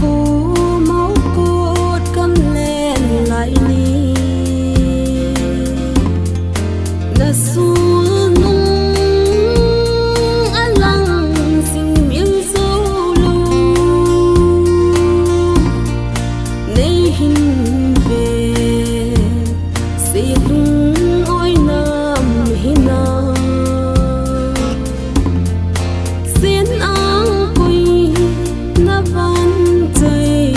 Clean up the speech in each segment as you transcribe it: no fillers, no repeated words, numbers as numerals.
khô máu cốt cắm lên lại đi đã xuống nung ăn lăng xin miếng dấu lu nay hình về sẽ đúng ôi nam hina xin áng quỳ na van tay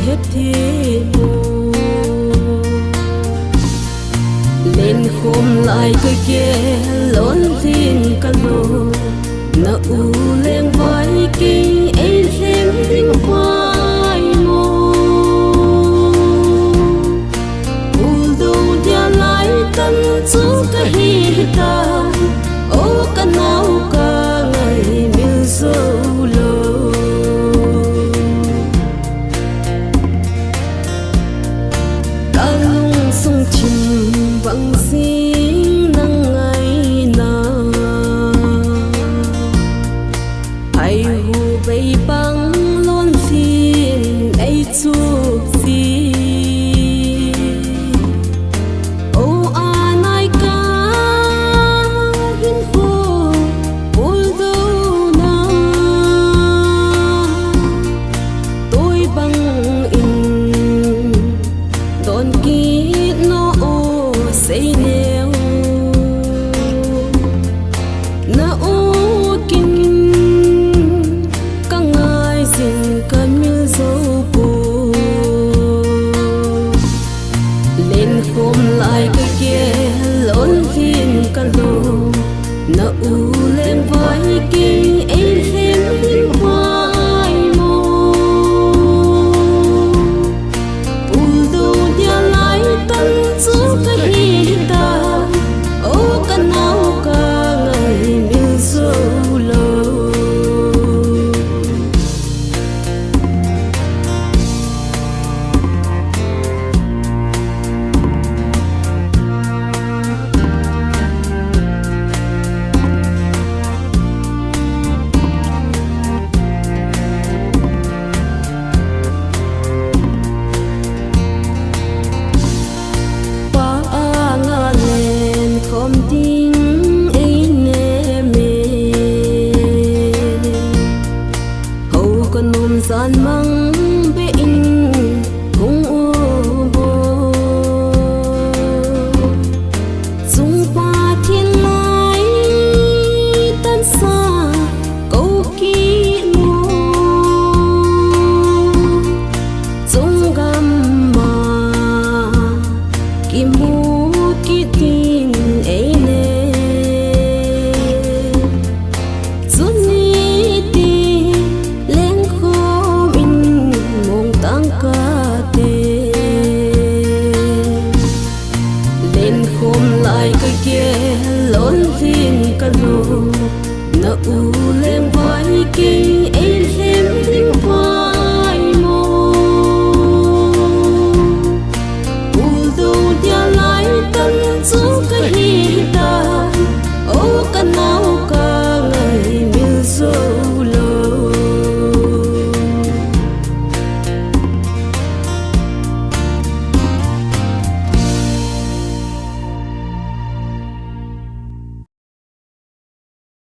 hết thế lên khom lại cái kia lớn tin cả lô na u lên vai kinh ấy thêm tình vai mô u đâu dia lại tân chú cái hi ta ô cái nào cả ngày miêu dâu lô cả lung sông chìm vắng xin nắng ngày nào ai hu bay băng luôn xin ấy chúc gì ô an ai cả hin khô ul đâu na tôi băng in đón kít nó ô say neo na ô kinh cả ngày xin cả miêu dấu bù lên khom lại cái kia lớn tin cả lô na u lên vai kinh ấy thêm tình vai mô u đâu dia lại tân chú cái hi ta ô cái nào cả ngày miêu dấu lô khom tiếng ấy nè mê hầu con nôm gian măng